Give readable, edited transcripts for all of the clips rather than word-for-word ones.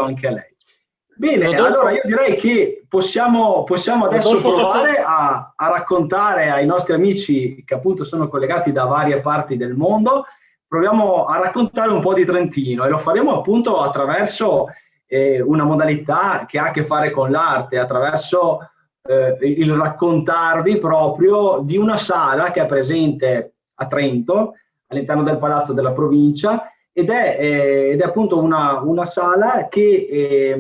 anche a lei. Bene, Rodolfo, allora io direi che possiamo adesso provare a raccontare ai nostri amici che appunto sono collegati da varie parti del mondo, proviamo a raccontare un po' di Trentino e lo faremo appunto attraverso una modalità che ha a che fare con l'arte, attraverso il raccontarvi proprio di una sala che è presente a Trento, all'interno del Palazzo della Provincia, ed è appunto una sala che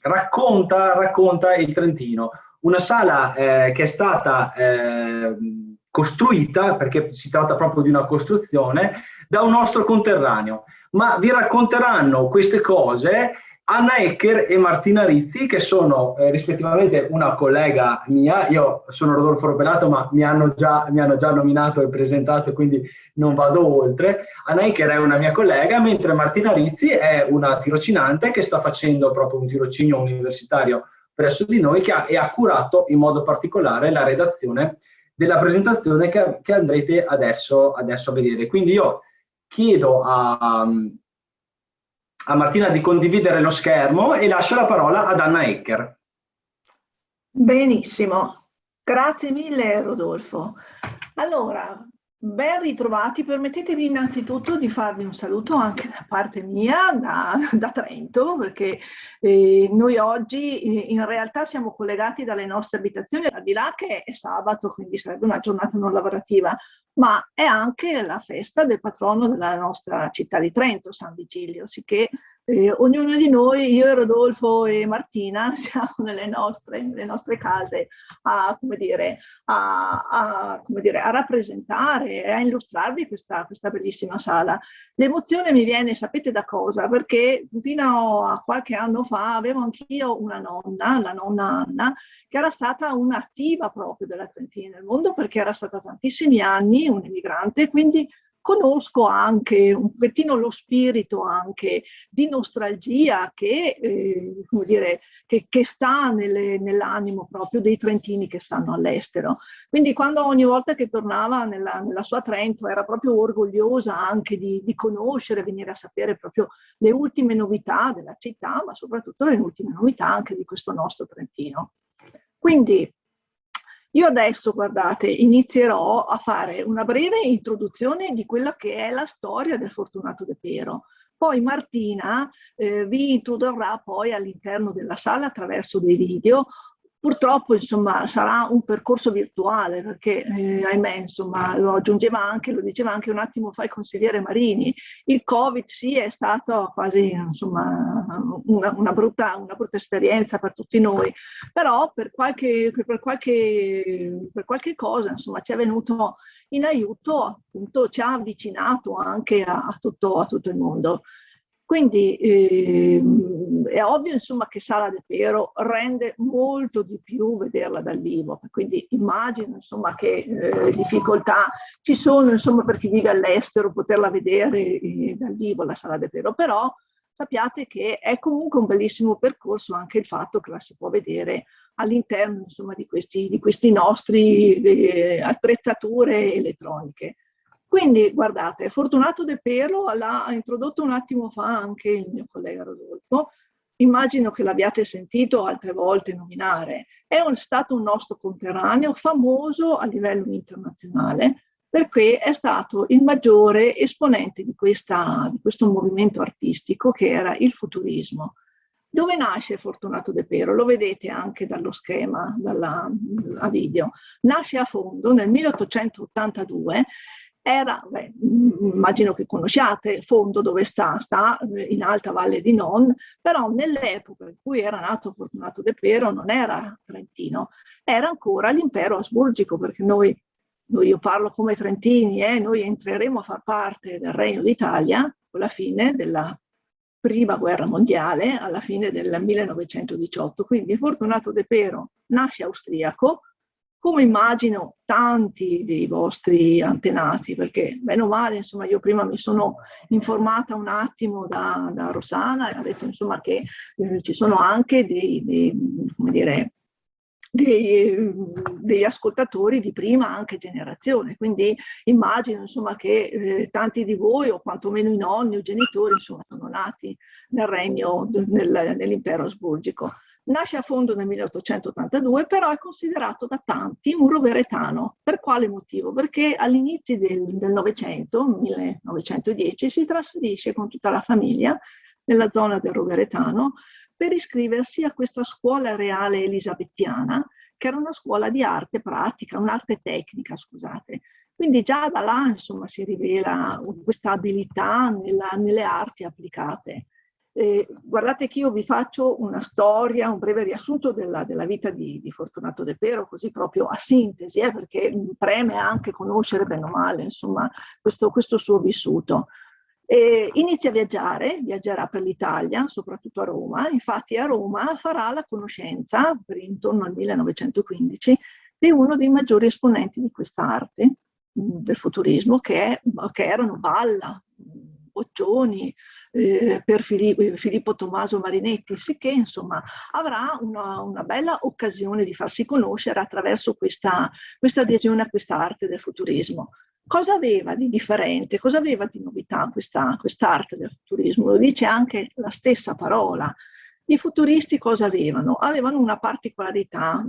racconta il Trentino. Una sala che è stata costruita, perché si tratta proprio di una costruzione, da un nostro conterraneo. Ma vi racconteranno queste cose Anna Ecker e Martina Rizzi, che sono rispettivamente una collega mia. Io sono Rodolfo Ropelato, ma mi hanno già nominato e presentato, quindi non vado oltre. Anna Ecker è una mia collega, mentre Martina Rizzi è una tirocinante che sta facendo proprio un tirocinio universitario presso di noi e ha curato in modo particolare la redazione della presentazione che andrete adesso a vedere. Quindi io chiedo a Martina di condividere lo schermo e lascio la parola ad Anna Ecker. Benissimo, grazie mille Rodolfo. Allora, ben ritrovati, permettetemi innanzitutto di farvi un saluto anche da parte mia, da Trento, perché noi oggi in realtà siamo collegati dalle nostre abitazioni, al di là che è sabato, quindi sarebbe una giornata non lavorativa, ma è anche la festa del patrono della nostra città di Trento, San Vigilio, sicché ognuno di noi, io e Rodolfo e Martina, siamo nelle nostre case a, come dire, a rappresentare e a illustrarvi questa bellissima sala. L'emozione mi viene, sapete da cosa? Perché fino a qualche anno fa avevo anch'io una nonna, la nonna Anna, che era stata un'attiva proprio della Trentina nel mondo, perché era stata tantissimi anni un'emigrante, quindi conosco anche un pochettino lo spirito anche di nostalgia che, come dire, che sta nell'animo proprio dei trentini che stanno all'estero. Quindi quando ogni volta che tornava nella sua Trento era proprio orgogliosa anche di conoscere, venire a sapere proprio le ultime novità della città, ma soprattutto le ultime novità anche di questo nostro Trentino. Quindi io adesso, guardate, inizierò a fare una breve introduzione di quella che è la storia del Fortunato De Pero. Poi Martina vi introdurrà poi all'interno della sala attraverso dei video. Purtroppo, insomma, sarà un percorso virtuale perché, ahimè, insomma, lo diceva anche un attimo fa il consigliere Marini, il Covid sì è stato quasi, insomma, una brutta esperienza per tutti noi, però per qualche cosa, insomma, ci è venuto in aiuto, appunto, ci ha avvicinato anche a tutto il mondo. Quindi è ovvio, insomma, che Sala De Pero rende molto di più vederla dal vivo, quindi immagino, insomma, che difficoltà ci sono, insomma, per chi vive all'estero poterla vedere dal vivo la Sala De Pero, però sappiate che è comunque un bellissimo percorso anche il fatto che la si può vedere all'interno, insomma, di questi nostri attrezzature elettroniche. Quindi guardate, Fortunato De Pero l'ha introdotto un attimo fa anche il mio collega Rodolfo, immagino che l'abbiate sentito altre volte nominare, è stato un nostro conterraneo famoso a livello internazionale perché è stato il maggiore esponente di questo movimento artistico che era il futurismo. Dove nasce Fortunato De Pero? Lo vedete anche dallo schema, a video. Nasce a Fondo nel 1882. Immagino che conosciate Fondo dove sta in Alta Valle di Non, però nell'epoca in cui era nato Fortunato De Pero non era trentino, era ancora l'impero asburgico, perché io parlo come trentini, noi entreremo a far parte del Regno d'Italia con la fine della Prima Guerra Mondiale, alla fine del 1918, quindi Fortunato De Pero nasce austriaco, come immagino tanti dei vostri antenati, perché bene o male, insomma, io prima mi sono informata un attimo da Rossana e ha detto, insomma, che ci sono anche come dire, degli ascoltatori di prima anche generazione, quindi immagino insomma che tanti di voi o quantomeno i nonni o genitori insomma sono nati nel regno, nell'impero asburgico. Nasce a fondo nel 1882, però è considerato da tanti un roveretano. Per quale motivo? Perché all'inizio del Novecento, 1910, si trasferisce con tutta la famiglia nella zona del roveretano per iscriversi a questa scuola reale elisabettiana, che era una scuola di arte pratica, un'arte tecnica, scusate. Quindi già da là, insomma, si rivela questa abilità nelle arti applicate. Guardate che io vi faccio una storia, un breve riassunto della vita di Fortunato De Pero, così proprio a sintesi, perché preme anche conoscere bene o male, insomma, questo suo vissuto. Inizia a viaggerà per l'Italia, soprattutto a Roma. Infatti a Roma farà la conoscenza, intorno al 1915, di uno dei maggiori esponenti di questa arte, del futurismo, che erano Balla, Boccioni, per Filippo Tommaso Marinetti, sicché insomma avrà una bella occasione di farsi conoscere attraverso questa adesione a questa arte del futurismo. Cosa aveva di differente, cosa aveva di novità quest'arte del futurismo? Lo dice anche la stessa parola. I futuristi cosa avevano? Avevano una particolarità,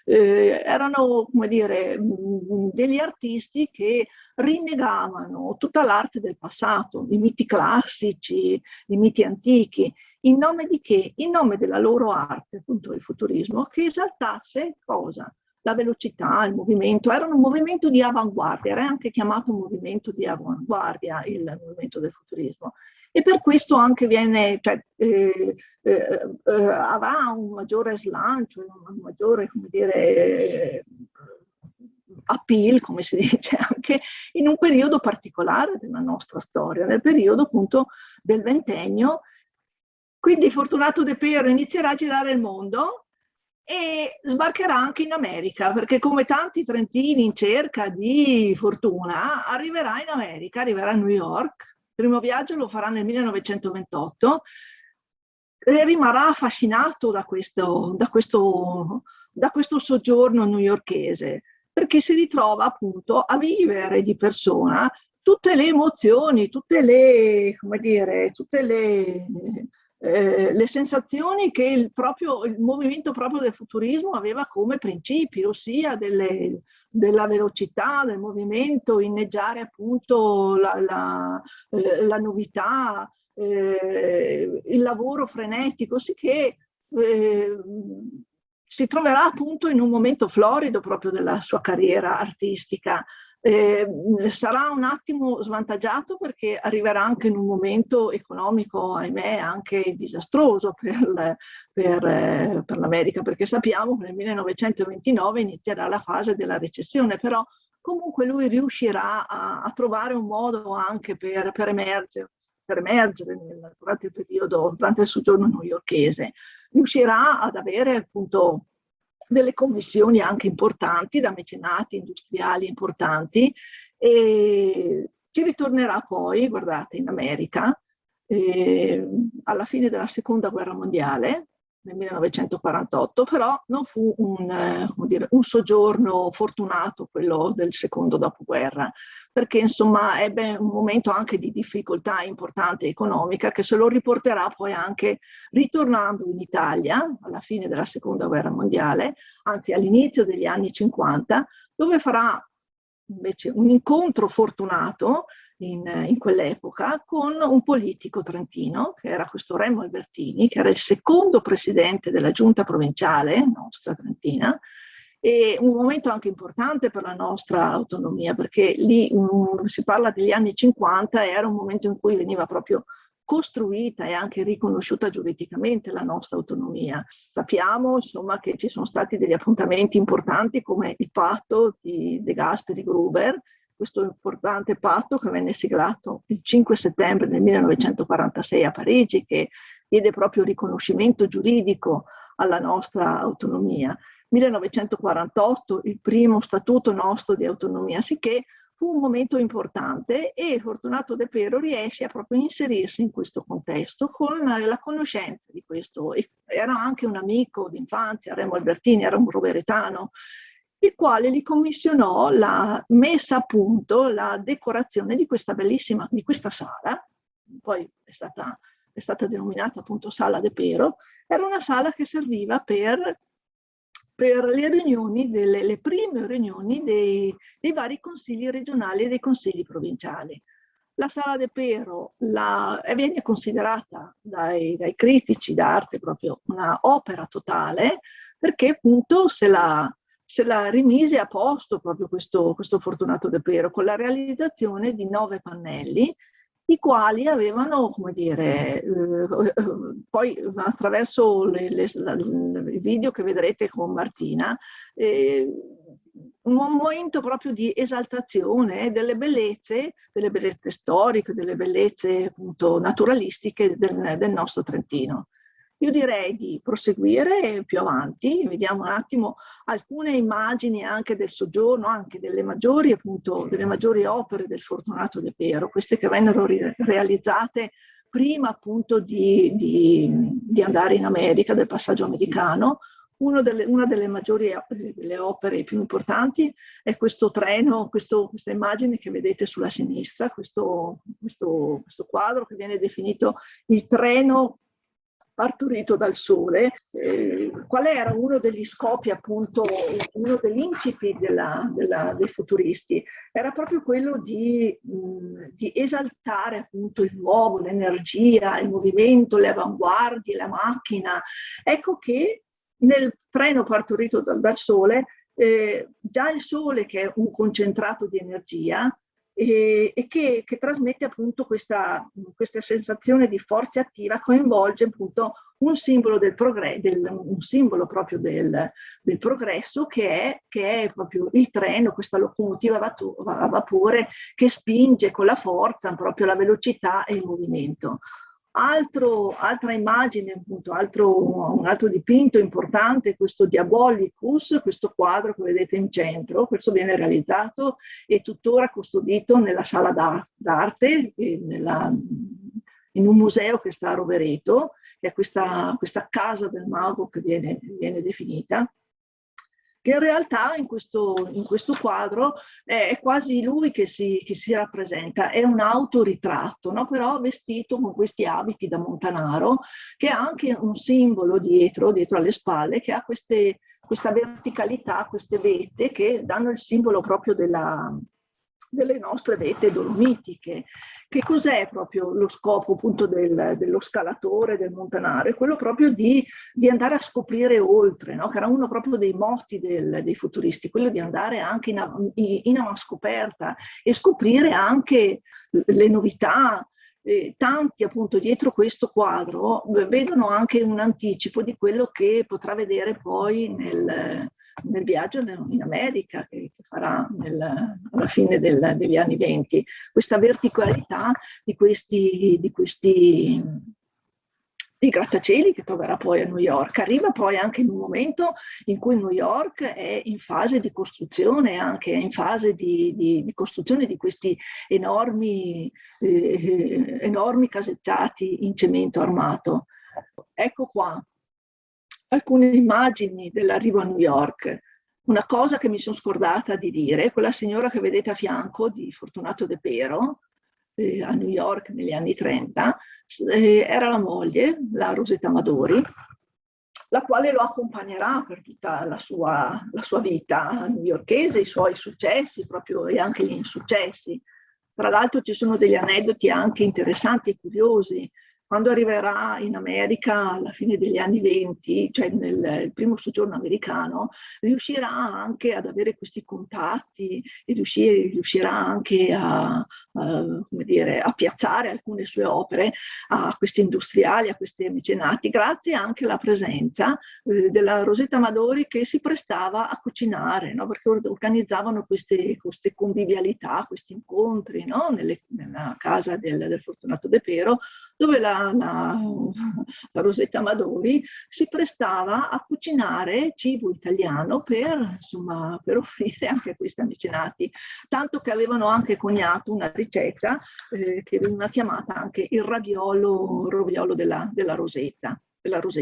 erano, come dire, degli artisti che rinnegavano tutta l'arte del passato, i miti classici, i miti antichi, in nome di che? In nome della loro arte, appunto il futurismo, che esaltasse cosa? La velocità, il movimento, era un movimento di avanguardia, era anche chiamato movimento di avanguardia il movimento del futurismo. E per questo anche avrà un maggiore slancio, un maggiore, come dire, appeal, come si dice, anche in un periodo particolare della nostra storia, nel periodo appunto del ventennio. Quindi Fortunato De Pero inizierà a girare il mondo e sbarcherà anche in America, perché come tanti trentini in cerca di fortuna arriverà in America, arriverà a New York. Il primo viaggio lo farà nel 1928 e rimarrà affascinato da questo soggiorno newyorkese, perché si ritrova appunto a vivere di persona tutte le emozioni, tutte le, come dire, tutte le sensazioni che il movimento proprio del futurismo aveva come principi, ossia della velocità, del movimento, inneggiare appunto la novità, il lavoro frenetico, sicché si troverà appunto in un momento florido proprio della sua carriera artistica. Sarà un attimo svantaggiato perché arriverà anche in un momento economico, ahimè, anche disastroso per l'America, perché sappiamo che nel 1929 inizierà la fase della recessione, però comunque lui riuscirà a trovare un modo anche per emergere durante il periodo, durante il soggiorno newyorkese. Riuscirà ad avere appunto delle commissioni anche importanti da mecenati industriali importanti e ci ritornerà poi, guardate, in America alla fine della seconda guerra mondiale nel 1948, però non fu un soggiorno fortunato quello del secondo dopoguerra, perché insomma ebbe un momento anche di difficoltà importante economica che se lo riporterà poi anche ritornando in Italia alla fine della seconda guerra mondiale, anzi all'inizio degli anni 50, dove farà invece un incontro fortunato in quell'epoca con un politico trentino che era questo Remo Albertini, che era il secondo presidente della giunta provinciale nostra trentina, e un momento anche importante per la nostra autonomia, perché lì si parla degli anni 50, era un momento in cui veniva proprio costruita e anche riconosciuta giuridicamente la nostra autonomia. Sappiamo insomma che ci sono stati degli appuntamenti importanti come il patto di De Gasperi-Gruber, questo importante patto che venne siglato il 5 settembre del 1946 a Parigi, che diede proprio riconoscimento giuridico alla nostra autonomia. 1948, il primo statuto nostro di autonomia, sicché fu un momento importante e Fortunato De Pero riesce a proprio inserirsi in questo contesto con la conoscenza di questo. Era anche un amico d'infanzia, Remo Albertini, era un roveretano, il quale gli commissionò la messa a punto, la decorazione di questa bellissima, di questa sala, poi è stata denominata appunto Sala De Pero. Era una sala che serviva per le riunioni, le prime riunioni dei vari consigli regionali e dei consigli provinciali. La Sala De Pero viene considerata dai critici d'arte proprio una opera totale, perché appunto se la rimise a posto proprio questo Fortunato De Pero con la realizzazione di 9 pannelli, i quali avevano, come dire, poi attraverso il video che vedrete con Martina, un momento proprio di esaltazione delle bellezze storiche, delle bellezze appunto naturalistiche del nostro Trentino. Io direi di proseguire più avanti, vediamo un attimo alcune immagini anche del soggiorno, anche delle maggiori opere del Fortunato De Pero, queste che vennero realizzate prima appunto di andare in America, del passaggio americano. Una delle maggiori delle opere più importanti è questo treno, questa immagine che vedete sulla sinistra, questo quadro che viene definito il treno partorito dal sole. Qual era uno degli scopi, appunto, uno degli incipit dei futuristi? Era proprio quello di esaltare appunto il nuovo, l'energia, il movimento, le avanguardie, la macchina. Ecco che nel treno partorito dal sole, già il sole, che è un concentrato di energia, e che trasmette appunto questa sensazione di forza attiva, coinvolge appunto un simbolo un simbolo proprio del progresso che è proprio il treno, questa locomotiva a vapore che spinge con la forza proprio la velocità e il movimento. Altra immagine, appunto, un altro dipinto importante, questo Diabolicus, questo quadro che vedete in centro. Questo viene realizzato e tuttora custodito nella sala d'arte, in un museo che sta a Rovereto, che è questa casa del mago che viene definita, che in realtà in questo quadro è quasi lui che si rappresenta, è un autoritratto, no? Però vestito con questi abiti da montanaro, che ha anche un simbolo dietro alle spalle, che ha questa verticalità, queste vette che danno il simbolo proprio delle nostre vette dolomitiche. Che cos'è proprio lo scopo appunto dello scalatore, del montanaro? È quello proprio di andare a scoprire oltre, no? Che era uno proprio dei motti dei futuristi, quello di andare anche in avanscoperta e scoprire anche le novità. Tanti appunto dietro questo quadro vedono anche un anticipo di quello che potrà vedere poi nel viaggio in America che farà alla fine degli anni 20, questa verticalità di questi grattacieli che troverà poi a New York. Arriva poi anche in un momento in cui New York è in fase di costruzione, anche in fase di costruzione di questi enormi caseggiati in cemento armato. Ecco qua alcune immagini dell'arrivo a New York. Una cosa che mi sono scordata di dire, quella signora che vedete a fianco di Fortunato De Pero, a New York negli anni 30, era la moglie, la Rosetta Amadori, la quale lo accompagnerà per tutta la sua vita newyorkese, i suoi successi proprio, e anche gli insuccessi. Tra l'altro ci sono degli aneddoti anche interessanti e curiosi. Quando arriverà in America alla fine degli anni 20, cioè nel primo soggiorno americano, riuscirà anche ad avere questi contatti e riuscirà anche a piazzare alcune sue opere a questi industriali, a questi mecenati, grazie anche alla presenza della Rosetta Amadori, che si prestava a cucinare, no? Perché organizzavano queste convivialità, questi incontri, no? Nella casa del Fortunato De Pero, dove la Rosetta Amadori si prestava a cucinare cibo italiano insomma, per offrire anche a questi mecenati, tanto che avevano anche coniato una ricetta che veniva chiamata anche il roviolo della Rosetta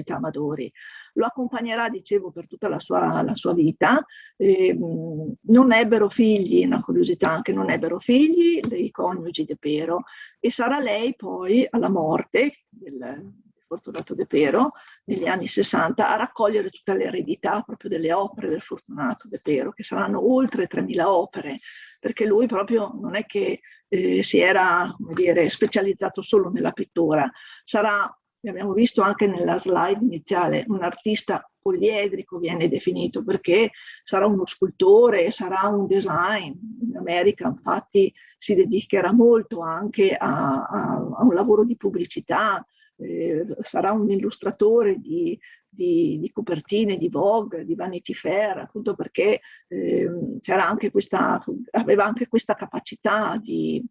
Amadori. Lo accompagnerà, dicevo, per tutta la sua vita. Non ebbero figli, una curiosità anche, non ebbero figli, i coniugi De Pero, e sarà lei poi alla morte del Fortunato De Pero negli anni 60 a raccogliere tutta l'eredità proprio delle opere del Fortunato De Pero, che saranno oltre 3.000 opere, perché lui proprio non è che si era, come dire, specializzato solo nella pittura, sarà, abbiamo visto anche nella slide iniziale, un artista poliedrico viene definito, perché sarà uno scultore, sarà un design. In America infatti si dedicherà molto anche a un lavoro di pubblicità, sarà un illustratore di copertine di Vogue, di Vanity Fair, appunto perché aveva anche questa capacità di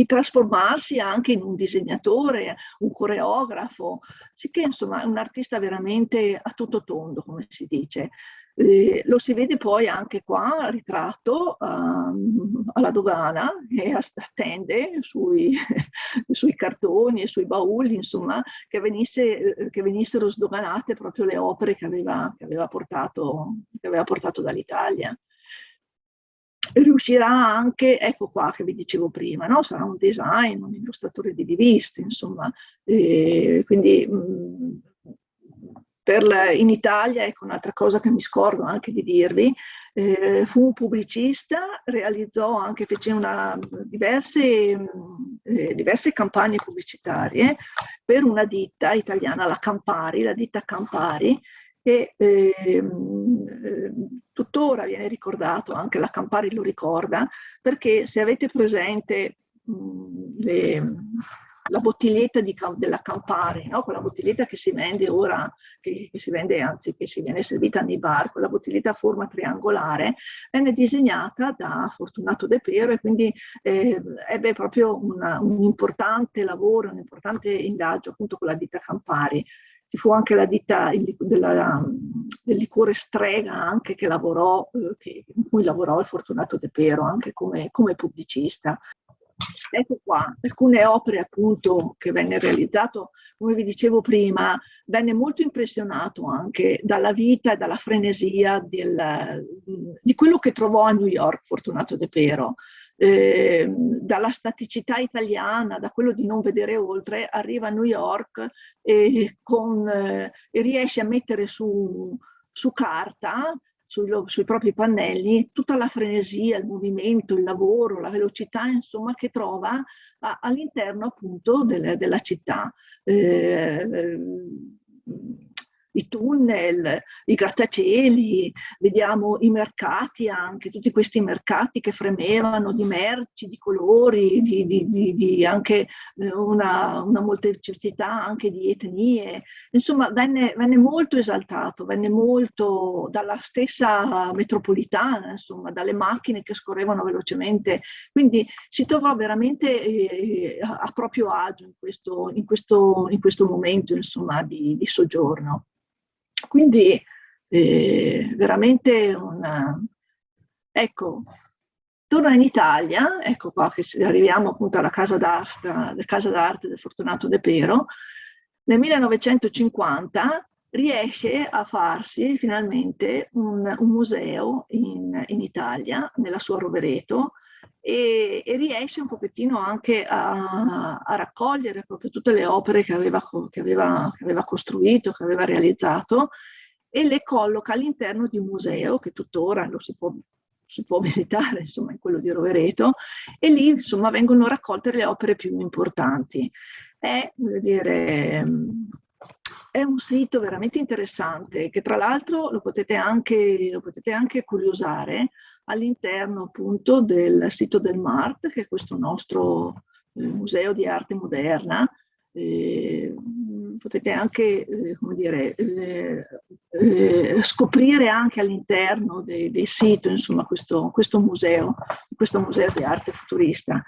trasformarsi anche in un disegnatore, un coreografo, sicché insomma è un artista veramente a tutto tondo, come si dice. Lo si vede poi anche qua ritratto alla dogana, che attende sui cartoni e sui bauli, insomma, che venissero sdoganate proprio le opere che aveva portato dall'Italia. Riuscirà anche, ecco qua che vi dicevo prima, no? Sarà un design, un illustratore di riviste, insomma, quindi in Italia, ecco un'altra cosa che mi scordo anche di dirvi, fu un pubblicista, fece diverse campagne pubblicitarie per una ditta italiana, la ditta Campari, che tuttora viene ricordato, anche la Campari lo ricorda, perché se avete presente la bottiglietta della Campari, no? Quella bottiglietta che si vende ora, che si viene servita nei bar, quella bottiglietta a forma triangolare, venne disegnata da Fortunato De Pero, e quindi ebbe proprio un importante lavoro, un importante ingaggio appunto con la ditta Campari. Ci fu anche la ditta del liquore Strega, anche in cui lavorò il Fortunato De Pero anche come pubblicista. Ecco qua alcune opere appunto che venne realizzato, come vi dicevo prima, venne molto impressionato anche dalla vita e dalla frenesia di quello che trovò a New York Fortunato De Pero. Dalla staticità italiana, da quello di non vedere oltre, arriva a New York e riesce a mettere su carta, sui propri pannelli, tutta la frenesia, il movimento, il lavoro, la velocità, insomma, che trova all'interno appunto della città. I tunnel, i grattacieli, vediamo i mercati anche, tutti questi mercati che fremevano di merci, di colori, di anche una molteplicità anche di etnie. Insomma, venne molto esaltato, venne molto dalla stessa metropolitana, insomma, dalle macchine che scorrevano velocemente. Quindi si trovò veramente a proprio agio in questo momento, insomma, di soggiorno. Quindi veramente ecco, torna in Italia, ecco qua che arriviamo appunto alla casa d'arte del Fortunato De Pero. Nel 1950 riesce a farsi finalmente un museo in Italia, nella sua Rovereto, e riesce un pochettino anche a raccogliere proprio tutte le opere che aveva costruito, che aveva realizzato, e le colloca all'interno di un museo che tuttora si può visitare, insomma, in quello di Rovereto, e lì insomma vengono raccolte le opere più importanti. Voglio dire, è un sito veramente interessante, che tra l'altro lo potete anche curiosare all'interno appunto del sito del MART, che è questo nostro museo di arte moderna. Potete anche come dire, scoprire anche all'interno del sito, insomma, questo museo di arte futurista.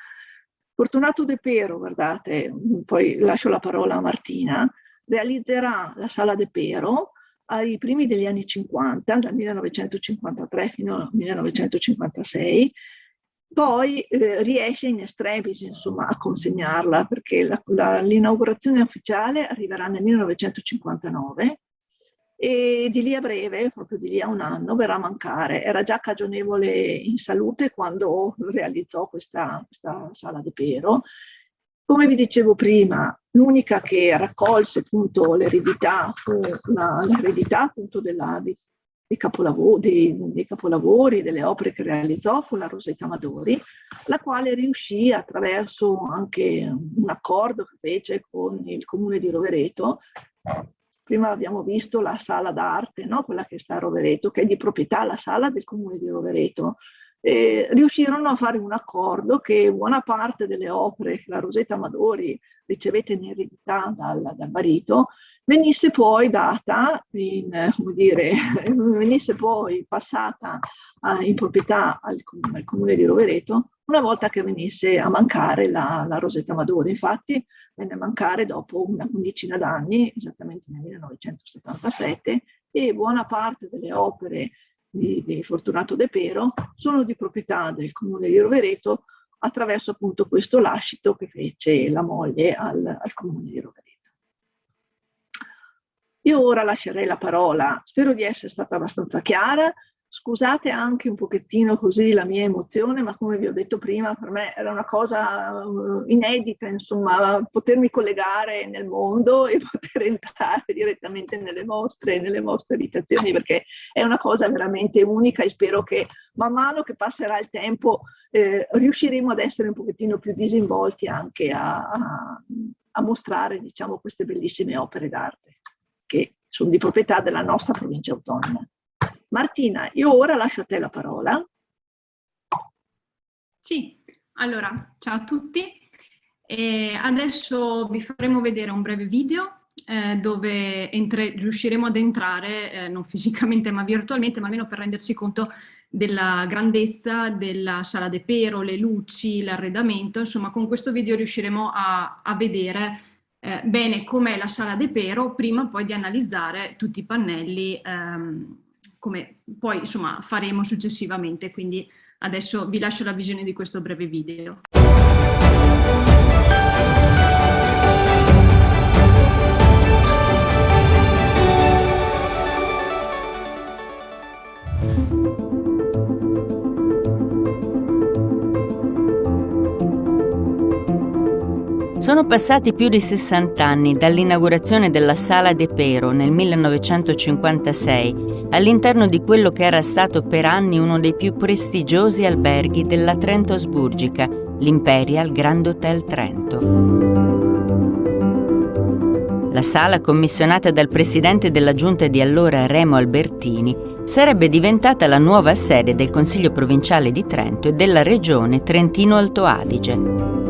Fortunato De Pero, guardate, poi lascio la parola a Martina, realizzerà la Sala De Pero ai primi degli anni 50, dal 1953 fino al 1956, poi riesce in extremis, insomma, a consegnarla, perché l'inaugurazione ufficiale arriverà nel 1959 e di lì a breve, proprio di lì a un anno, verrà a mancare. Era già cagionevole in salute quando realizzò questa Sala De Pero. Come vi dicevo prima, l'unica che raccolse appunto l'eredità fu l'eredità appunto dei capolavori, delle opere che realizzò, fu la Rosetta Amadori, la quale riuscì attraverso anche un accordo che fece con il comune di Rovereto. Prima abbiamo visto la sala d'arte, no? Quella che sta a Rovereto, che è di proprietà la sala del comune di Rovereto. Riuscirono a fare un accordo che buona parte delle opere che la Rosetta Amadori ricevette in eredità dal marito venisse poi data, venisse poi passata in proprietà al comune di Rovereto una volta che venisse a mancare la Rosetta Amadori. Infatti venne a mancare dopo una quindicina d'anni, esattamente nel 1977, e buona parte delle opere di Fortunato De Pero sono di proprietà del comune di Rovereto attraverso appunto questo lascito che fece la moglie al comune di Rovereto. Io ora lascerei la parola, spero di essere stata abbastanza chiara. Scusate anche un pochettino così la mia emozione, ma come vi ho detto prima, per me era una cosa inedita, insomma, potermi collegare nel mondo e poter entrare direttamente nelle vostre abitazioni, perché è una cosa veramente unica e spero che man mano che passerà il tempo riusciremo ad essere un pochettino più disinvolti anche a mostrare, diciamo, queste bellissime opere d'arte che sono di proprietà della nostra provincia autonoma. Martina, io ora lascio a te la parola. Sì, allora, ciao a tutti. Adesso vi faremo vedere un breve video dove riusciremo ad entrare, non fisicamente ma virtualmente, ma almeno per rendersi conto della grandezza della Sala De Pero, le luci, l'arredamento. Insomma, con questo video riusciremo a vedere bene com'è la Sala De Pero, prima poi di analizzare tutti i pannelli come poi insomma faremo successivamente. Quindi adesso vi lascio la visione di questo breve video. Sono passati più di 60 anni dall'inaugurazione della Sala De Pero nel 1956 all'interno di quello che era stato per anni uno dei più prestigiosi alberghi della Trento Asburgica, l'Imperial Grand Hotel Trento. La sala, commissionata dal presidente della giunta di allora Remo Albertini, sarebbe diventata la nuova sede del Consiglio provinciale di Trento e della regione Trentino-Alto Adige.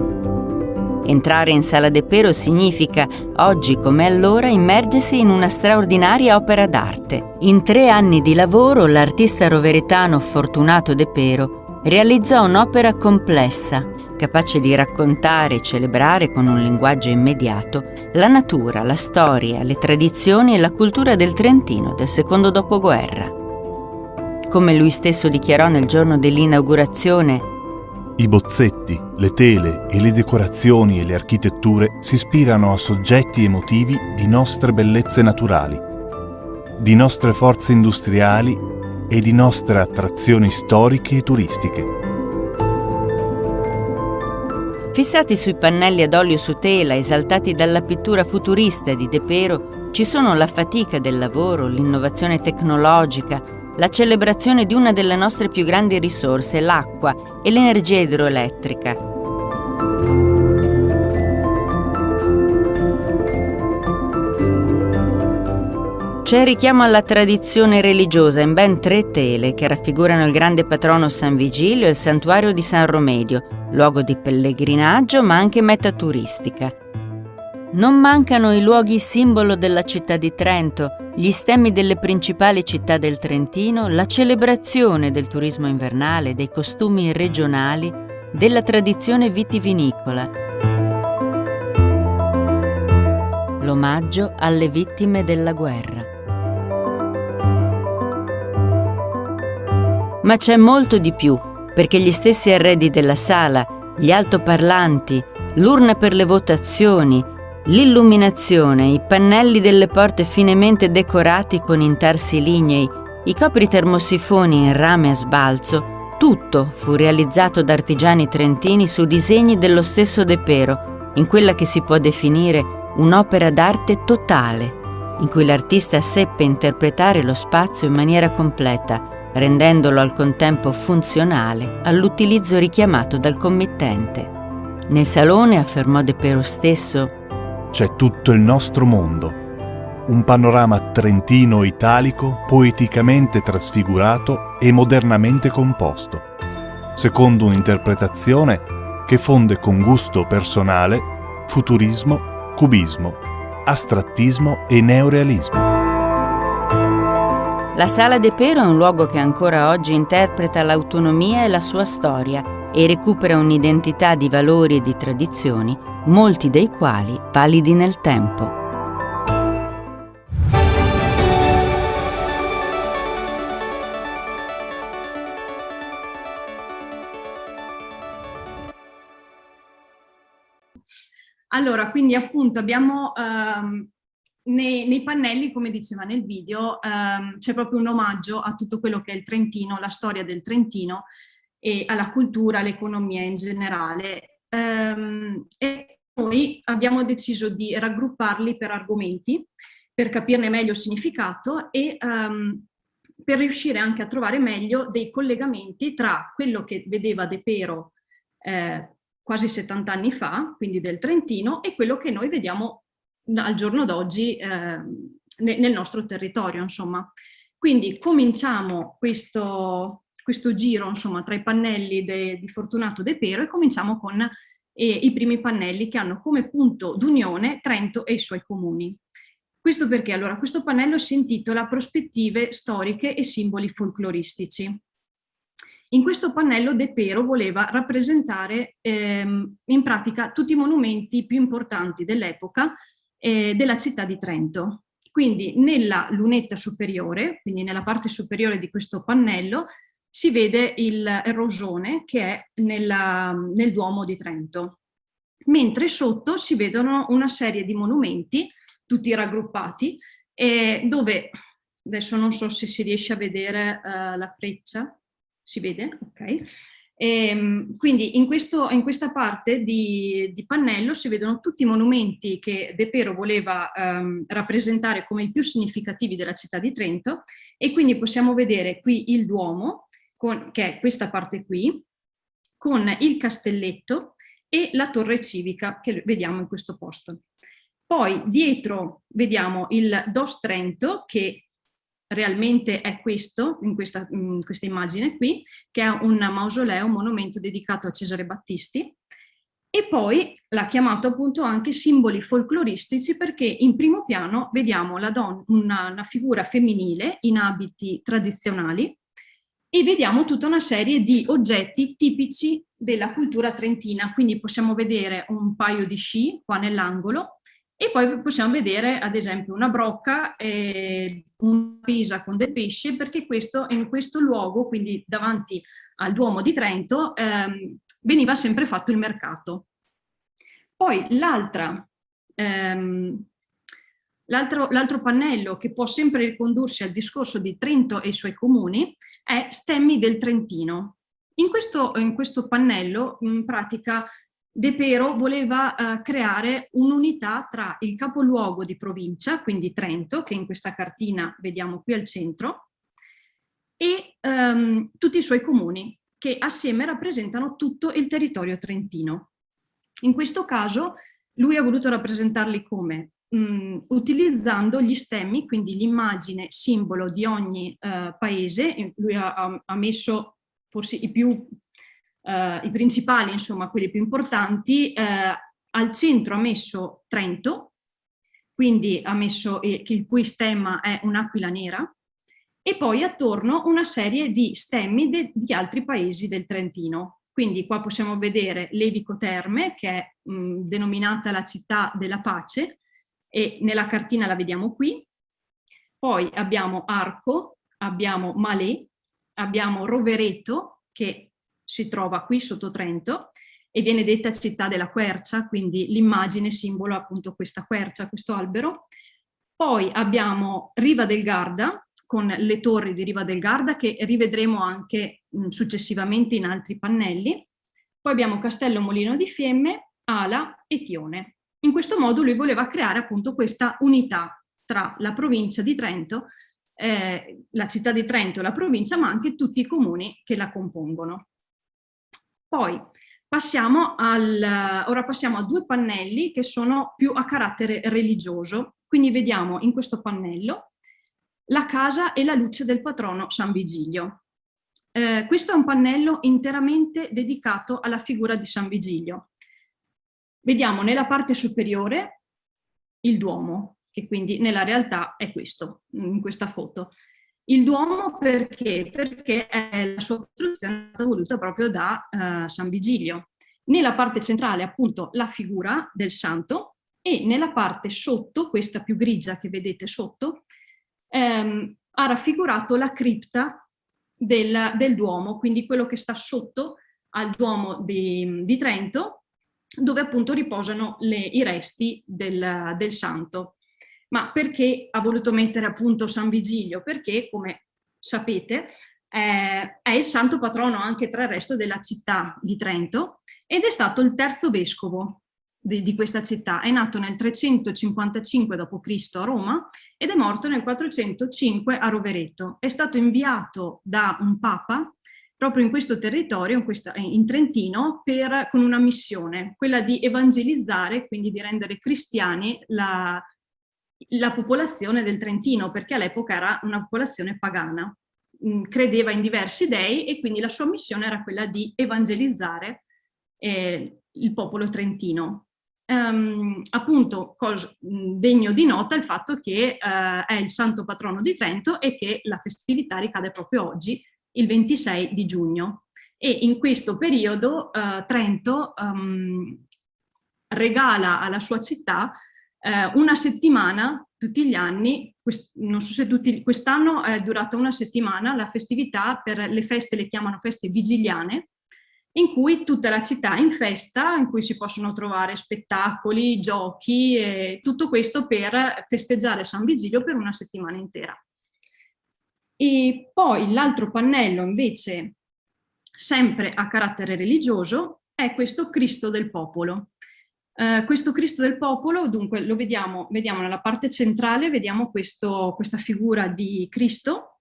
Entrare in Sala De Pero significa, oggi come allora, immergersi in una straordinaria opera d'arte. In 3 anni di lavoro, l'artista roveretano Fortunato De Pero realizzò un'opera complessa, capace di raccontare e celebrare con un linguaggio immediato la natura, la storia, le tradizioni e la cultura del Trentino del secondo dopoguerra. Come lui stesso dichiarò nel giorno dell'inaugurazione, i bozzetti, le tele e le decorazioni e le architetture si ispirano a soggetti emotivi di nostre bellezze naturali, di nostre forze industriali e di nostre attrazioni storiche e turistiche. Fissati sui pannelli ad olio su tela, esaltati dalla pittura futurista di De Pero, ci sono la fatica del lavoro, l'innovazione tecnologica, la celebrazione di una delle nostre più grandi risorse, l'acqua e l'energia idroelettrica. C'è il richiamo alla tradizione religiosa in ben 3 tele che raffigurano il grande patrono San Vigilio e il santuario di San Romedio, luogo di pellegrinaggio ma anche meta turistica. Non mancano i luoghi simbolo della città di Trento, gli stemmi delle principali città del Trentino, la celebrazione del turismo invernale, dei costumi regionali della tradizione vitivinicola, l'omaggio alle vittime della guerra. Ma c'è molto di più, perché gli stessi arredi della sala, gli altoparlanti, l'urna per le votazioni, l'illuminazione, i pannelli delle porte finemente decorati con intarsi lignei, i copri termosifoni in rame a sbalzo, tutto fu realizzato da artigiani trentini su disegni dello stesso De Pero, in quella che si può definire un'opera d'arte totale, in cui l'artista seppe interpretare lo spazio in maniera completa, rendendolo al contempo funzionale all'utilizzo richiamato dal committente. Nel salone, affermò De Pero stesso, c'è tutto il nostro mondo, un panorama trentino-italico poeticamente trasfigurato e modernamente composto, secondo un'interpretazione che fonde con gusto personale futurismo, cubismo, astrattismo e neorealismo. La Sala De Pero è un luogo che ancora oggi interpreta l'autonomia e la sua storia e recupera un'identità di valori e di tradizioni, molti dei quali validi nel tempo. Allora, quindi appunto abbiamo nei pannelli, come diceva nel video, c'è proprio un omaggio a tutto quello che è il Trentino, la storia del Trentino e alla cultura, all'economia in generale. E noi abbiamo deciso di raggrupparli per argomenti, per capirne meglio il significato e per riuscire anche a trovare meglio dei collegamenti tra quello che vedeva De Pero quasi 70 anni fa, quindi del Trentino, e quello che noi vediamo al giorno d'oggi nel nostro territorio, insomma. Quindi cominciamo questo giro, insomma, tra i pannelli di Fortunato De Pero e cominciamo con i primi pannelli che hanno come punto d'unione Trento e i suoi comuni. Questo perché? Allora, questo pannello si intitola Prospettive storiche e simboli folcloristici. In questo pannello De Pero voleva rappresentare in pratica tutti i monumenti più importanti dell'epoca della città di Trento. Quindi nella lunetta superiore, quindi nella parte superiore di questo pannello, si vede il rosone che è nel Duomo di Trento, mentre sotto si vedono una serie di monumenti, tutti raggruppati, dove, adesso non so se si riesce a vedere la freccia, si vede? Ok. Quindi in questa parte di pannello si vedono tutti i monumenti che De Pero voleva rappresentare come i più significativi della città di Trento, e quindi possiamo vedere qui il Duomo, che è questa parte qui, con il castelletto e la torre civica che vediamo in questo posto. Poi dietro vediamo il Dos Trento, che realmente è questo, in questa immagine qui, che è un mausoleo, un monumento dedicato a Cesare Battisti, e poi l'ha chiamato appunto anche simboli folcloristici perché in primo piano vediamo una figura femminile in abiti tradizionali e vediamo tutta una serie di oggetti tipici della cultura trentina, quindi possiamo vedere un paio di sci qua nell'angolo, e poi possiamo vedere ad esempio una brocca e una pisa con del pesce, perché in questo luogo, quindi davanti al Duomo di Trento, veniva sempre fatto il mercato. Poi l'altro pannello che può sempre ricondursi al discorso di Trento e i suoi comuni è Stemmi del Trentino. In questo pannello, in pratica, De Pero voleva creare un'unità tra il capoluogo di provincia, quindi Trento, che in questa cartina vediamo qui al centro, e tutti i suoi comuni, che assieme rappresentano tutto il territorio trentino. In questo caso lui ha voluto rappresentarli come? Utilizzando gli stemmi, quindi l'immagine simbolo di ogni paese. Lui ha messo forse i principali, insomma, quelli più importanti. Al centro ha messo Trento, quindi ha messo il cui stemma è un'aquila nera, e poi attorno una serie di stemmi di altri paesi del Trentino. Quindi qua possiamo vedere Levico Terme, che è denominata la città della pace, e nella cartina la vediamo qui. Poi abbiamo Arco, abbiamo Malé, abbiamo Rovereto, che si trova qui sotto Trento, e viene detta città della quercia, quindi l'immagine simbolo appunto questa quercia, questo albero. Poi abbiamo Riva del Garda, con le torri di Riva del Garda, che rivedremo anche successivamente in altri pannelli. Poi abbiamo Castello Molino di Fiemme, Ala e Tione. In questo modo lui voleva creare appunto questa unità tra la provincia di Trento, la città di Trento e la provincia, ma anche tutti i comuni che la compongono. Poi ora passiamo a due pannelli che sono più a carattere religioso. Quindi vediamo in questo pannello la casa e la luce del patrono San Vigilio. Questo è un pannello interamente dedicato alla figura di San Vigilio. Vediamo nella parte superiore il Duomo, che quindi nella realtà è questo, in questa foto. Il Duomo perché? Perché la sua costruzione è stata voluta proprio da San Vigilio. Nella parte centrale appunto la figura del santo, e nella parte sotto, questa più grigia che vedete sotto, ha raffigurato la cripta del Duomo, quindi quello che sta sotto al Duomo di Trento, dove appunto riposano i resti del santo. Ma perché ha voluto mettere appunto San Vigilio? Perché, come sapete, è il santo patrono anche tra il resto della città di Trento, ed è stato il terzo vescovo di questa città. È nato nel 355 d.C. a Roma ed è morto nel 405 a Rovereto. È stato inviato da un papa proprio in questo territorio, in Trentino, con una missione, quella di evangelizzare, quindi di rendere cristiani la popolazione del Trentino, perché all'epoca era una popolazione pagana, credeva in diversi dei, e quindi la sua missione era quella di evangelizzare il popolo trentino. Appunto, degno di nota il fatto che è il santo patrono di Trento e che la festività ricade proprio oggi, il 26 di giugno. E in questo periodo Trento regala alla sua città una settimana tutti gli anni, non so se quest'anno è durata una settimana, la festività per le feste, le chiamano feste vigiliane, in cui tutta la città è in festa, in cui si possono trovare spettacoli, giochi, e tutto questo per festeggiare San Vigilio per una settimana intera. E poi l'altro pannello invece, sempre a carattere religioso, è questo Cristo del Popolo. Questo Cristo del Popolo, dunque, lo vediamo nella parte centrale, vediamo questa figura di Cristo,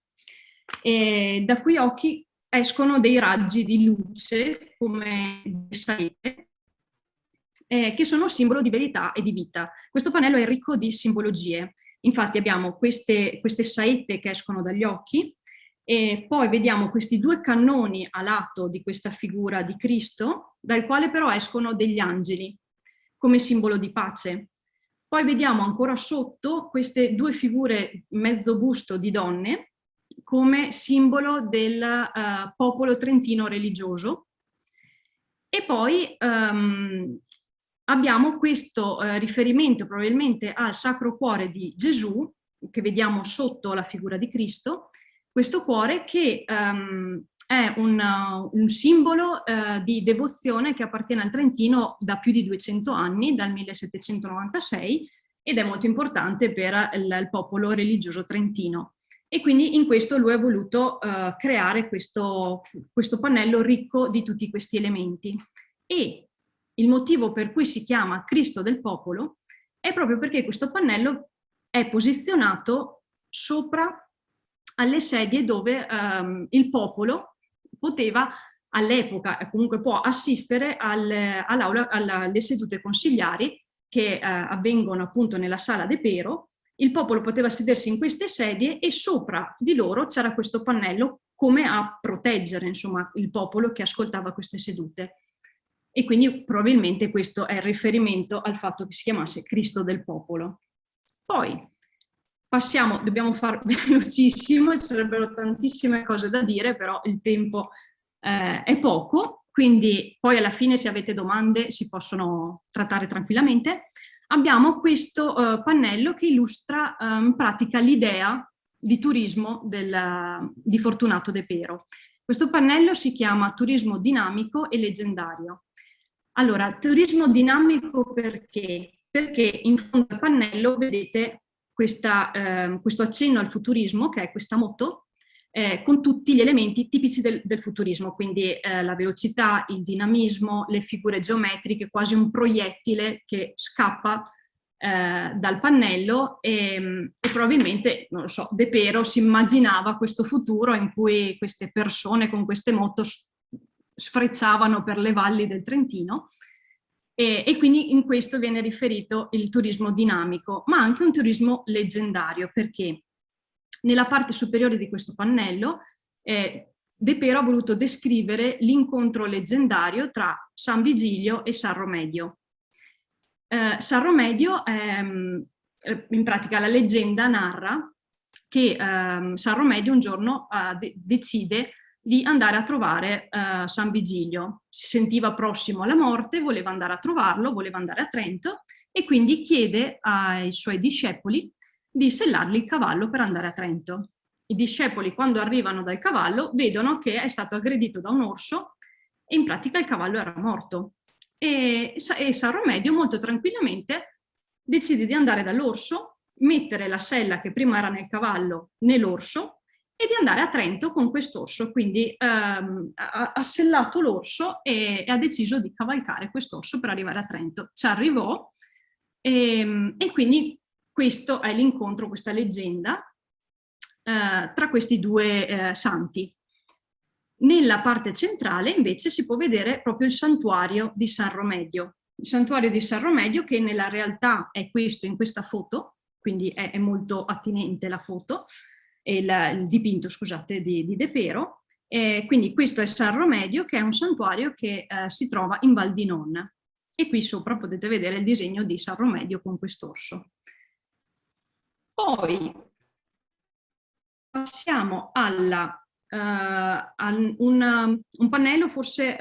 e da cui occhi escono dei raggi di luce come saette, che sono simbolo di verità e di vita. Questo pannello è ricco di simbologie. Infatti abbiamo queste saette che escono dagli occhi, e poi vediamo questi due cannoni a lato di questa figura di Cristo, dal quale però escono degli angeli, come simbolo di pace. Poi vediamo ancora sotto queste due figure mezzo busto di donne, come simbolo del popolo trentino religioso. E poi abbiamo questo riferimento probabilmente al Sacro Cuore di Gesù, che vediamo sotto la figura di Cristo, questo cuore che è un simbolo di devozione che appartiene al Trentino da più di 200 anni, dal 1796, ed è molto importante per il popolo religioso trentino. E quindi in questo lui ha voluto creare questo pannello ricco di tutti questi elementi. E il motivo per cui si chiama Cristo del Popolo è proprio perché questo pannello è posizionato sopra alle sedie dove il popolo poteva all'epoca, e comunque può assistere alle sedute consigliari che avvengono appunto nella Sala de Pero. Il popolo poteva sedersi in queste sedie e sopra di loro c'era questo pannello come a proteggere, insomma, il popolo che ascoltava queste sedute. E quindi probabilmente questo è il riferimento al fatto che si chiamasse Cristo del Popolo. Poi dobbiamo fare velocissimo, ci sarebbero tantissime cose da dire, però il tempo è poco. quindi poi alla fine se avete domande si possono trattare tranquillamente. Abbiamo questo pannello che illustra in pratica l'idea di turismo di Fortunato De Pero. Questo pannello si chiama Turismo dinamico e leggendario. Allora, turismo dinamico perché? Perché in fondo al pannello vedete questo accenno al futurismo, che è questa moto, con tutti gli elementi tipici del futurismo, quindi la velocità, il dinamismo, le figure geometriche, quasi un proiettile che scappa dal pannello e probabilmente, non lo so, De Pero si immaginava questo futuro in cui queste persone con queste moto sfrecciavano per le valli del Trentino e quindi in questo viene riferito il turismo dinamico, ma anche un turismo leggendario, perché nella parte superiore di questo pannello De Pero ha voluto descrivere l'incontro leggendario tra San Vigilio e San Romedio. San Romedio, in pratica la leggenda narra che San Romedio un giorno decide di andare a trovare San Vigilio. Si sentiva prossimo alla morte, voleva andare a trovarlo, voleva andare a Trento e quindi chiede ai suoi discepoli di sellargli il cavallo per andare a Trento. I discepoli, quando arrivano dal cavallo, vedono che è stato aggredito da un orso e in pratica il cavallo era morto. E San Romedio molto tranquillamente decide di andare dall'orso, mettere la sella che prima era nel cavallo nell'orso e di andare a Trento con quest'orso. Quindi ha sellato l'orso e ha deciso di cavalcare quest'orso per arrivare a Trento. Ci arrivò e quindi questo è l'incontro, questa leggenda tra questi due santi. Nella parte centrale invece si può vedere proprio il santuario di San Romedio. Il santuario di San Romedio che nella realtà è questo in questa foto, quindi è molto attinente la foto, il dipinto, scusate, di De Pero. Quindi questo è San Romedio, che è un santuario che si trova in Val di Non. E qui sopra potete vedere il disegno di San Romedio con quest'orso. Poi passiamo a un pannello forse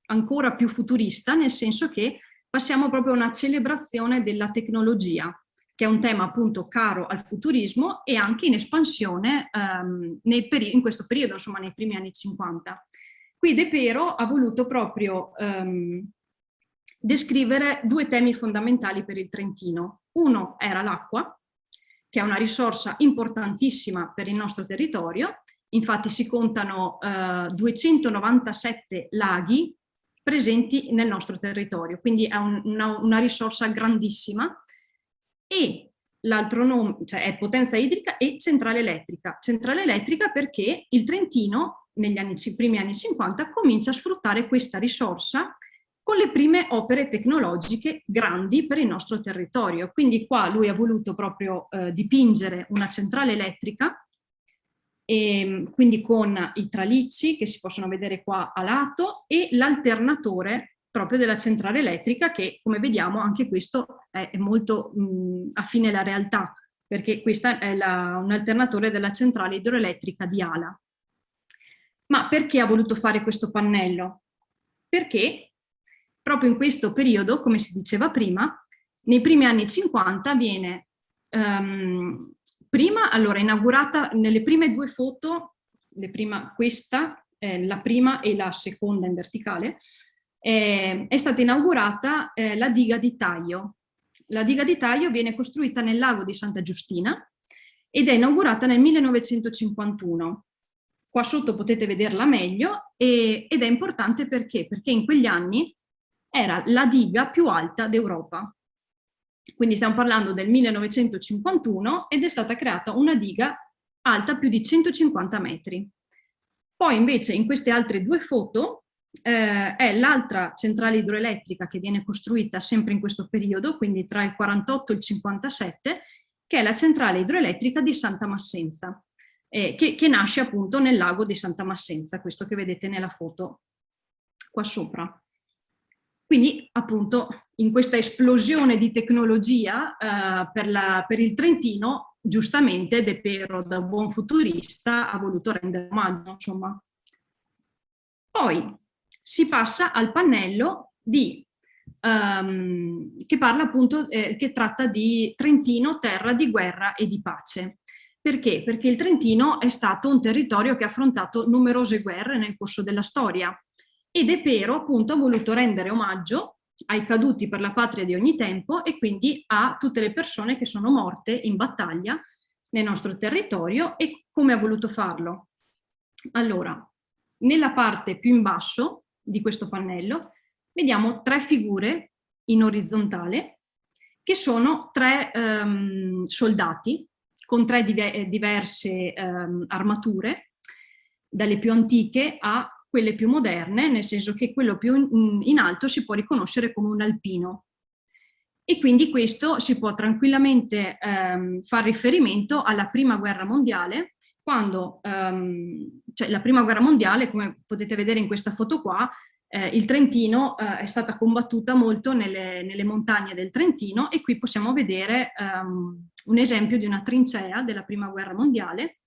ancora più futurista, nel senso che passiamo proprio a una celebrazione della tecnologia, che è un tema appunto caro al futurismo e anche in espansione in questo periodo, insomma nei primi anni 50. Qui De Pero ha voluto proprio descrivere due temi fondamentali per il Trentino. Uno era l'acqua, che è una risorsa importantissima per il nostro territorio. Infatti si contano 297 laghi presenti nel nostro territorio, quindi è una risorsa grandissima. E l'altro nome, cioè è potenza idrica e centrale elettrica. Centrale elettrica perché il Trentino, negli primi anni 50, comincia a sfruttare questa risorsa con le prime opere tecnologiche grandi per il nostro territorio. Quindi qua lui ha voluto proprio dipingere una centrale elettrica, e quindi con i tralicci che si possono vedere qua a lato e l'alternatore proprio della centrale elettrica, che come vediamo anche questo è molto affine alla realtà, perché questa è un alternatore della centrale idroelettrica di Ala. Ma perché ha voluto fare questo pannello? Perché proprio in questo periodo, come si diceva prima, nei primi anni 50 viene allora inaugurata nelle prime due foto, questa, la prima e la seconda in verticale, è stata inaugurata la diga di Taio. La diga di Taio viene costruita nel lago di Santa Giustina ed è inaugurata nel 1951. Qua sotto potete vederla meglio ed è importante perché in quegli anni era la diga più alta d'Europa. Quindi stiamo parlando del 1951 ed è stata creata una diga alta più di 150 metri. Poi invece in queste altre due foto è l'altra centrale idroelettrica che viene costruita sempre in questo periodo, quindi tra il 48 e il 57, che è la centrale idroelettrica di Santa Massenza, che nasce appunto nel lago di Santa Massenza, questo che vedete nella foto qua sopra. Quindi appunto in questa esplosione di tecnologia per il Trentino, giustamente De Pero, da buon futurista, ha voluto rendere omaggio, insomma. Poi si passa al pannello che parla appunto, che tratta di Trentino, terra di guerra e di pace. Perché? Perché il Trentino è stato un territorio che ha affrontato numerose guerre nel corso della storia ed Epero appunto ha voluto rendere omaggio ai caduti per la patria di ogni tempo e quindi a tutte le persone che sono morte in battaglia nel nostro territorio. E come ha voluto farlo? Allora, nella parte più in basso di questo pannello vediamo 3 figure in orizzontale che sono 3 soldati con 3 diverse armature, dalle più antiche a quelle più moderne, nel senso che quello più in alto si può riconoscere come un alpino. E quindi questo si può tranquillamente far riferimento alla Prima Guerra Mondiale, quando, cioè la Prima Guerra Mondiale, come potete vedere in questa foto qua, il Trentino è stata combattuta molto nelle montagne del Trentino, e qui possiamo vedere un esempio di una trincea della Prima Guerra Mondiale,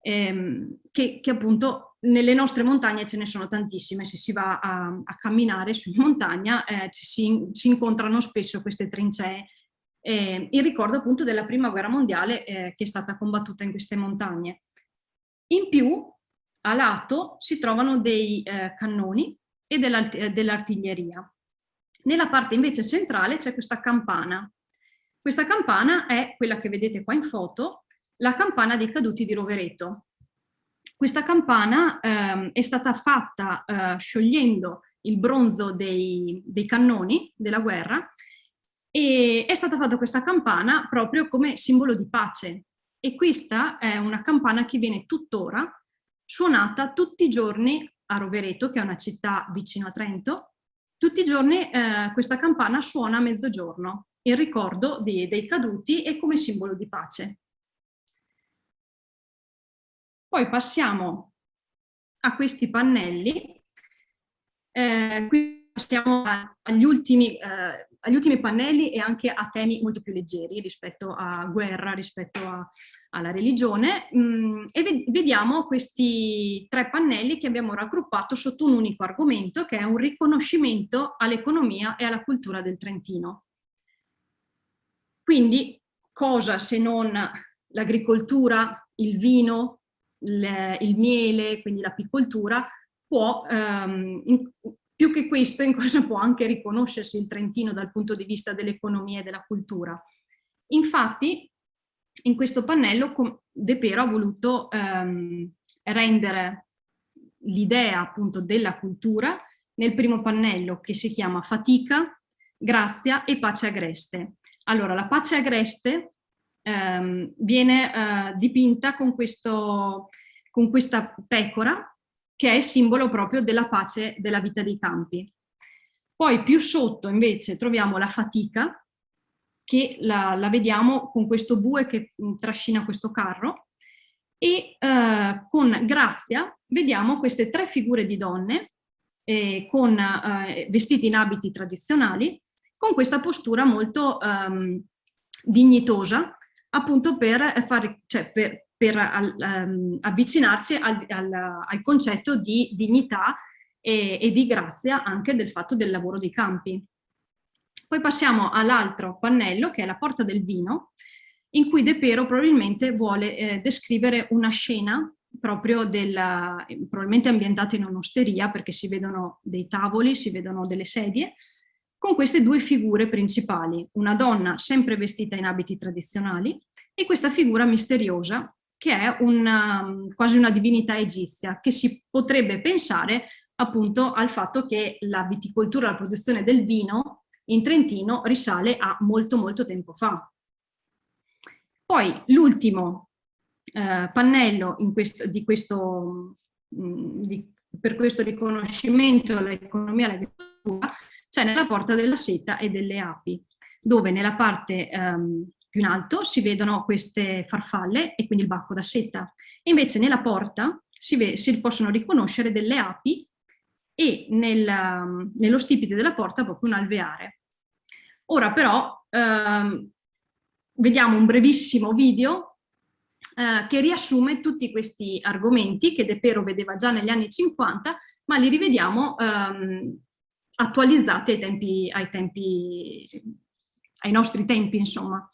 che appunto nelle nostre montagne ce ne sono tantissime. Se si va a camminare su montagna si incontrano spesso queste trincee, in ricordo appunto della Prima Guerra Mondiale che è stata combattuta in queste montagne. In più, a lato si trovano dei cannoni e dell'artiglieria. Nella parte invece centrale c'è questa campana. Questa campana è quella che vedete qua in foto, la campana dei caduti di Rovereto. Questa campana è stata fatta sciogliendo il bronzo dei cannoni della guerra, e è stata fatta questa campana proprio come simbolo di pace. E questa è una campana che viene tuttora suonata tutti i giorni a Rovereto, che è una città vicino a Trento. Tutti i giorni questa campana suona a mezzogiorno in ricordo dei caduti e come simbolo di pace. Poi passiamo a questi pannelli. Qui passiamo agli ultimi pannelli e anche a temi molto più leggeri rispetto a guerra, rispetto alla religione, e vediamo questi 3 pannelli che abbiamo raggruppato sotto un unico argomento, che è un riconoscimento all'economia e alla cultura del Trentino. Quindi cosa se non l'agricoltura, il vino, il miele, quindi l'apicoltura, può, più che questo, in cosa può anche riconoscersi il Trentino dal punto di vista dell'economia e della cultura. Infatti, in questo pannello De Pero ha voluto rendere l'idea appunto della cultura nel primo pannello, che si chiama Fatica, Grazia e Pace Agreste. Allora, la Pace Agreste viene dipinta con questa pecora, che è il simbolo proprio della pace della vita dei campi. Poi più sotto invece troviamo la Fatica, che la vediamo con questo bue che trascina questo carro, e con Grazia vediamo queste 3 figure di donne vestiti in abiti tradizionali, con questa postura molto dignitosa, appunto per avvicinarsi al concetto di dignità e di grazia anche del fatto del lavoro dei campi. Poi passiamo all'altro pannello, che è la Porta del Vino, in cui De Pero probabilmente vuole descrivere una scena proprio probabilmente ambientata in un'osteria, perché si vedono dei tavoli, si vedono delle sedie, con queste 2 figure principali, una donna sempre vestita in abiti tradizionali e questa figura misteriosa che è quasi una divinità egizia, che si potrebbe pensare appunto al fatto che la viticoltura, la produzione del vino in Trentino risale a molto molto tempo fa. Poi l'ultimo pannello per questo riconoscimento all'economia e all'agricoltura c'è nella Porta della Seta e delle Api, dove nella parte più in alto si vedono queste farfalle e quindi il bacco da seta. Invece nella porta si possono riconoscere delle api e nello stipite della porta proprio un alveare. Ora però vediamo un brevissimo video che riassume tutti questi argomenti che De Pero vedeva già negli anni 50, ma li rivediamo attualizzati ai nostri tempi, insomma.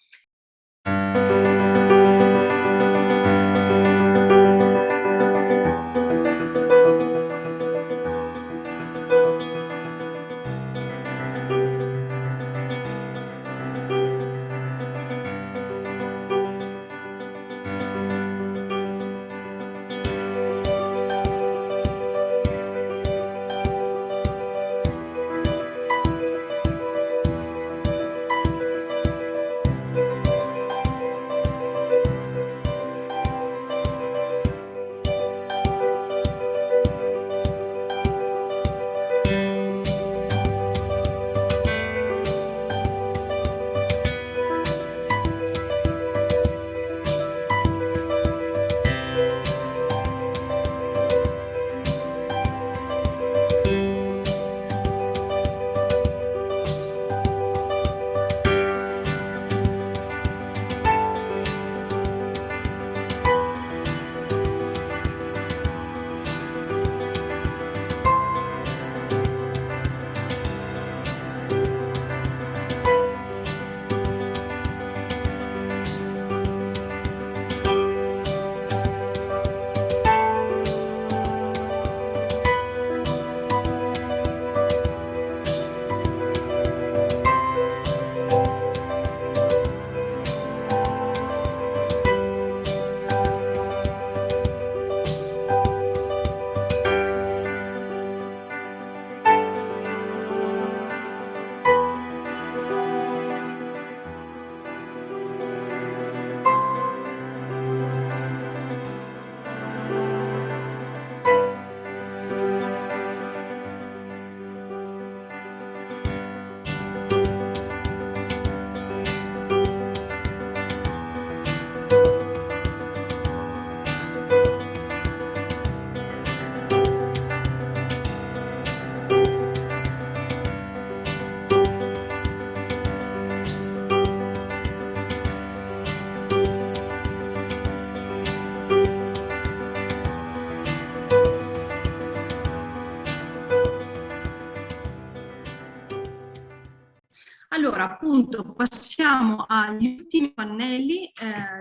Allora, appunto, passiamo agli ultimi pannelli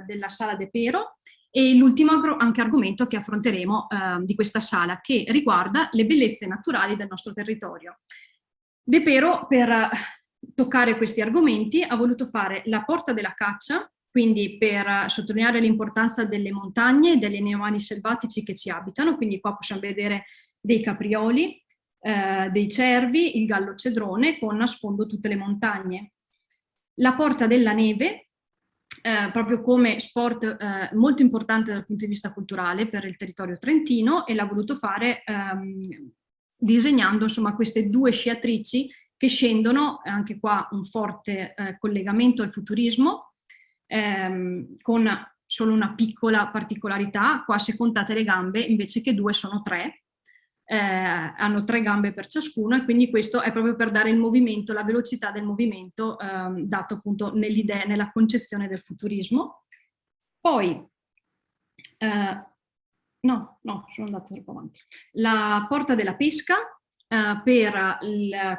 della sala De Pero e l'ultimo anche argomento che affronteremo di questa sala, che riguarda le bellezze naturali del nostro territorio. De Pero, per toccare questi argomenti, ha voluto fare la porta della caccia, quindi per sottolineare l'importanza delle montagne e degli animali selvatici che ci abitano, quindi qua possiamo vedere dei caprioli, dei cervi, il gallo cedrone con a sfondo tutte le montagne. La porta della neve, proprio come sport molto importante dal punto di vista culturale per il territorio trentino, e l'ha voluto fare disegnando insomma queste due sciatrici che scendono, anche qua un forte collegamento al futurismo, con solo una piccola particolarità: qua se contate le gambe invece che due sono tre. Hanno 3 gambe per ciascuno, e quindi questo è proprio per dare il movimento, la velocità del movimento dato appunto nell'idea, nella concezione del futurismo. Poi, no, sono andata troppo avanti. La porta della pesca,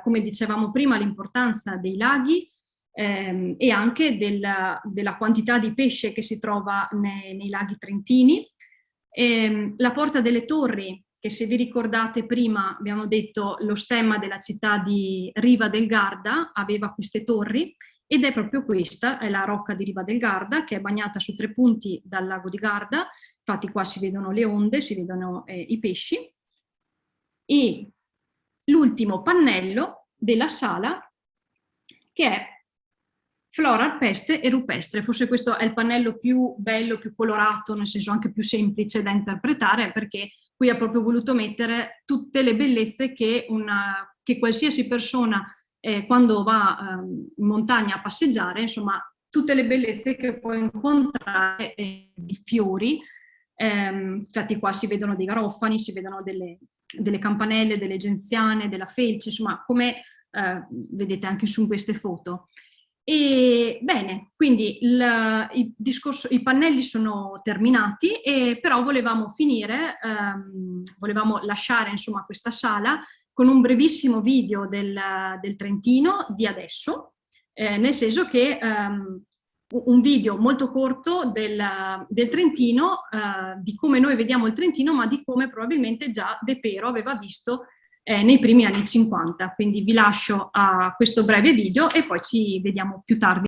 come dicevamo prima, l'importanza dei laghi e anche della quantità di pesce che si trova nei laghi trentini. La porta delle torri, che se vi ricordate prima abbiamo detto lo stemma della città di Riva del Garda aveva queste torri, ed è proprio questa, è la rocca di Riva del Garda, che è bagnata su 3 punti dal lago di Garda. Infatti qua si vedono le onde, si vedono i pesci. E l'ultimo pannello della sala, che è flora alpestre e rupestre. Forse questo è il pannello più bello, più colorato, nel senso anche più semplice da interpretare, perché qui ha proprio voluto mettere tutte le bellezze che qualsiasi persona quando va in montagna a passeggiare, insomma, tutte le bellezze che può incontrare di fiori. Infatti qua si vedono dei garofani, si vedono delle campanelle, delle genziane, della felce, insomma, come vedete anche su queste foto. E bene, quindi i pannelli sono terminati, però volevamo finire, volevamo lasciare insomma questa sala con un brevissimo video del Trentino di adesso, nel senso che un video molto corto del Trentino, di come noi vediamo il Trentino, ma di come probabilmente già De Pero aveva visto nei primi anni 50. Quindi vi lascio a questo breve video e poi ci vediamo più tardi.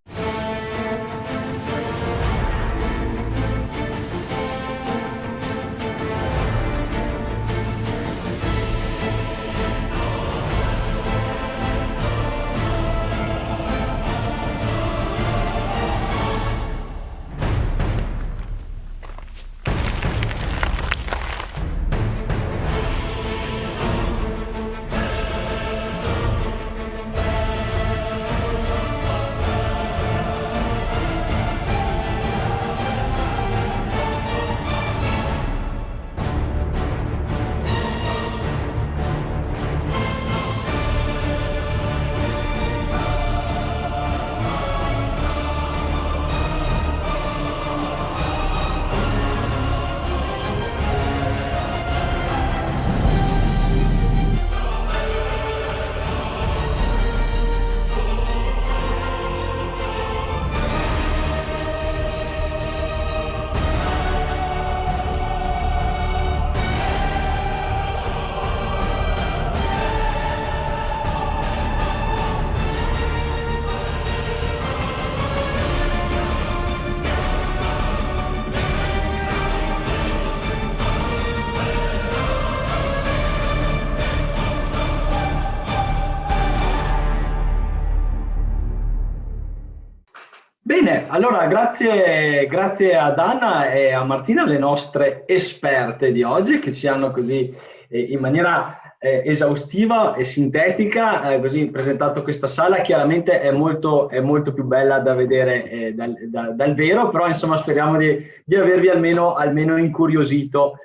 Bene, allora grazie ad Anna e a Martina, le nostre esperte di oggi, che ci hanno così in maniera esaustiva e sintetica così presentato questa sala. Chiaramente è molto più bella da vedere dal vero, però insomma speriamo di avervi almeno incuriosito.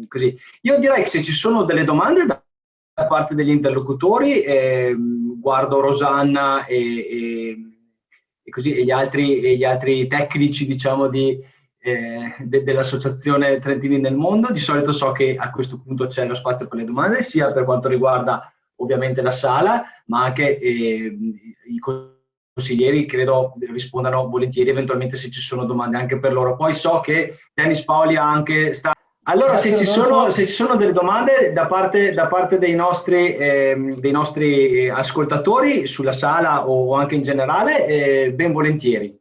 Così. Io direi che se ci sono delle domande da parte degli interlocutori, guardo Rosanna e gli altri tecnici, diciamo, dell'Associazione Trentini nel Mondo. Di solito so che a questo punto c'è lo spazio per le domande, sia per quanto riguarda ovviamente la sala, ma anche i consiglieri credo rispondano volentieri eventualmente se ci sono domande anche per loro. Poi so che Dennis Paoli ha anche Allora, se ci sono delle domande da parte dei nostri ascoltatori sulla sala o anche in generale, ben volentieri.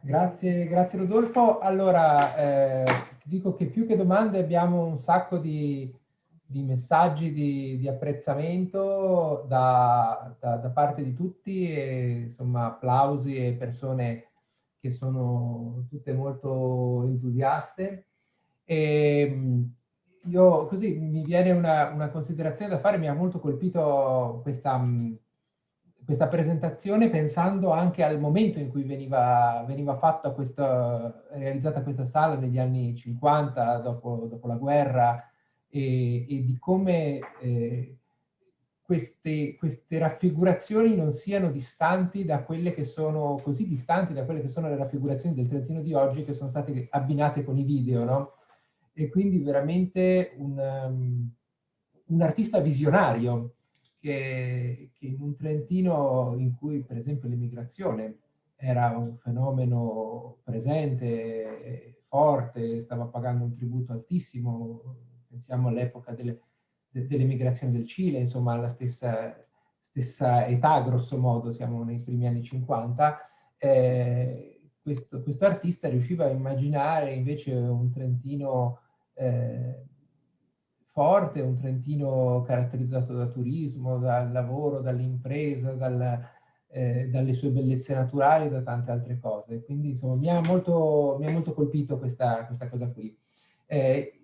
Grazie Rodolfo. Allora, ti dico che più che domande abbiamo un sacco di messaggi di apprezzamento da parte di tutti, e insomma applausi e persone che sono tutte molto entusiaste. E io così mi viene una considerazione da fare. Mi ha molto colpito questa presentazione, pensando anche al momento in cui veniva fatta realizzata questa sala negli anni 50, dopo la guerra, e di come queste raffigurazioni non siano distanti da quelle che sono, così distanti da quelle che sono le raffigurazioni del Trentino di oggi, che sono state abbinate con i video, no? E quindi veramente un artista visionario che in un Trentino in cui per esempio l'immigrazione era un fenomeno presente, forte, stava pagando un tributo altissimo. Pensiamo all'epoca dell'emigrazione del Cile, insomma alla stessa età grosso modo, siamo nei primi anni 50. Questo artista riusciva a immaginare invece un Trentino forte, un Trentino caratterizzato da turismo, dal lavoro, dall'impresa, dalle sue bellezze naturali, da tante altre cose. Quindi insomma mi ha molto colpito questa cosa qui.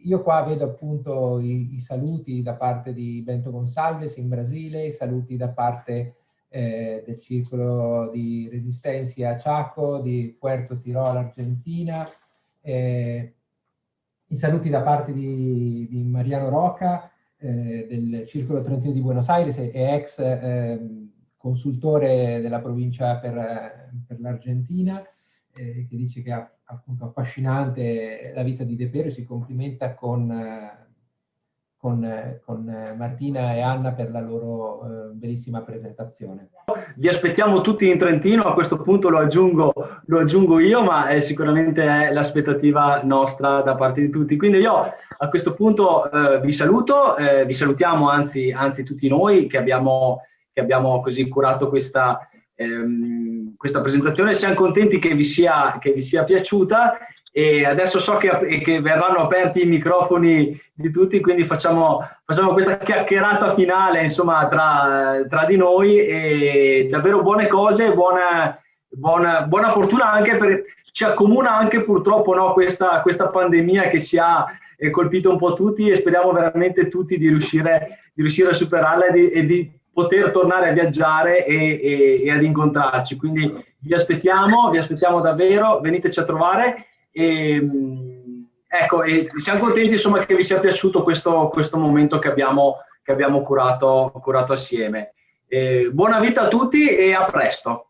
Io qua vedo appunto i saluti da parte di Bento Gonçalves in Brasile, i saluti da parte del Circolo di Resistencia Chaco di Puerto Tirol, Argentina, i saluti da parte di Mariano Roca del Circolo Trentino di Buenos Aires e ex consultore della provincia per l'Argentina, che dice che è appunto affascinante la vita di De Pero, e si complimenta con Martina e Anna per la loro bellissima presentazione. Vi aspettiamo tutti in Trentino, a questo punto lo aggiungo io, ma sicuramente è l'aspettativa nostra da parte di tutti. Quindi io a questo punto vi saluto, vi salutiamo anzi tutti noi che abbiamo così curato questa presentazione. Siamo contenti che vi sia piaciuta, e adesso so che verranno aperti i microfoni di tutti, quindi facciamo questa chiacchierata finale, insomma, tra di noi, e davvero buone cose, buona fortuna, anche ci accomuna anche purtroppo, no, questa pandemia che ci ha colpito un po' tutti, e speriamo veramente tutti di riuscire a superarla e di poter tornare a viaggiare e ad incontrarci. Quindi vi aspettiamo davvero, veniteci a trovare. Ecco, e siamo contenti, insomma, che vi sia piaciuto questo momento che abbiamo curato assieme. Buona vita a tutti e a presto.